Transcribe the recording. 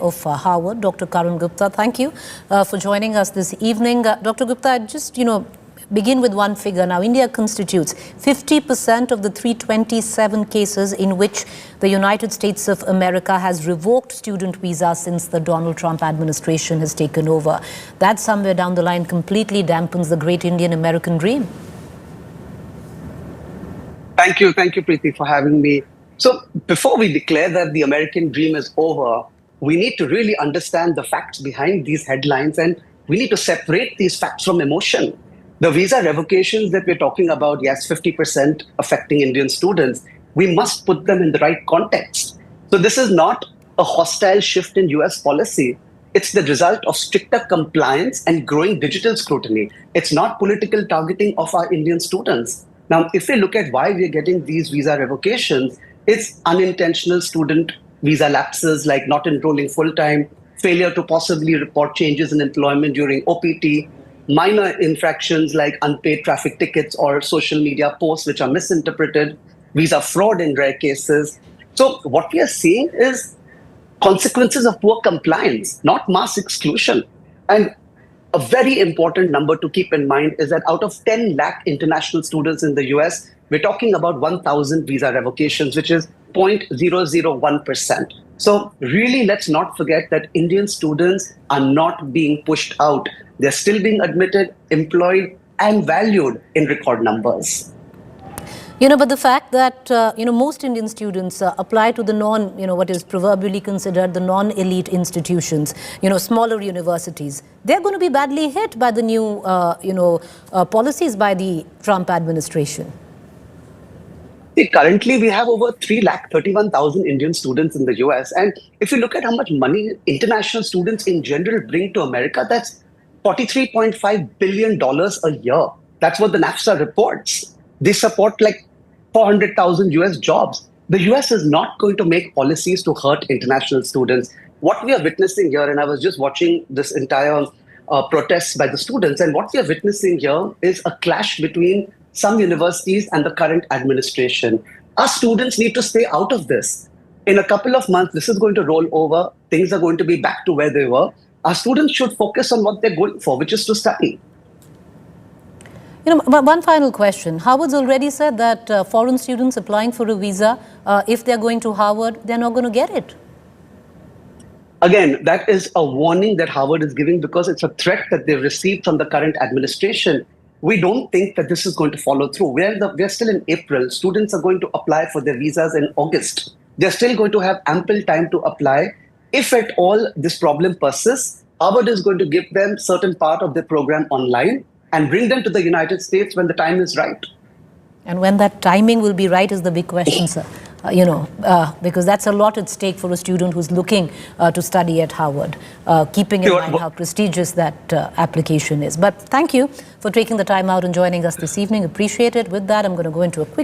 of Harvard, Dr. Karan Gupta. Thank you for joining us this evening. Dr. Gupta, just, begin with one figure. Now, India constitutes 50% of the 327 cases in which the United States of America has revoked student visas since the Donald Trump administration has taken over. That somewhere down the line completely dampens the great Indian-American dream. Thank you, Preeti, for having me. So before we declare that the American dream is over, we need to really understand the facts behind these headlines, and we need to separate these facts from emotion. The visa revocations that we're talking about, yes, 50% affecting Indian students, we must put them in the right context. So this is not a hostile shift in US policy. It's the result of stricter compliance and growing digital scrutiny. It's not political targeting of our Indian students. Now, if we look at why we're getting these visa revocations, it's unintentional student visa lapses like not enrolling full-time, failure to possibly report changes in employment during OPT, minor infractions like unpaid traffic tickets or social media posts which are misinterpreted, visa fraud in rare cases. So what we are seeing is consequences of poor compliance, not mass exclusion. And a very important number to keep in mind is that out of 10 lakh international students in the US, we're talking about 1,000 visa revocations, which is 0.001%. So really, let's not forget that Indian students are not being pushed out. They're still being admitted, employed, and valued in record numbers. But the fact that, most Indian students apply to the what is proverbially considered the non-elite institutions, smaller universities, they're going to be badly hit by the new, policies by the Trump administration. Currently, we have over 331,000 Indian students in the US. And if you look at how much money international students in general bring to America, that's $43.5 billion a year. That's what the NAFTA reports. They support like 400,000 US jobs. The US is not going to make policies to hurt international students. What we are witnessing here, and I was just watching this entire protest by the students, and what we are witnessing here is a clash between some universities and the current administration. Our students need to stay out of this. In a couple of months, this is going to roll over. Things are going to be back to where they were. Our students should focus on what they're going for, which is to study. One final question. Harvard's already said that foreign students applying for a visa, if they're going to Harvard, they're not going to get it. Again, that is a warning that Harvard is giving because it's a threat that they've received from the current administration. We don't think that this is going to follow through. We're still in April. Students are going to apply for their visas in August. They're still going to have ample time to apply. If at all this problem persists, Harvard is going to give them certain part of their program online and bring them to the United States when the time is right. And when that timing will be right is the big question, sir. Because that's a lot at stake for a student who's looking to study at Harvard, keeping in mind how prestigious that application is. But thank you for taking the time out and joining us this evening. Appreciate it. With that, I'm going to go into a quick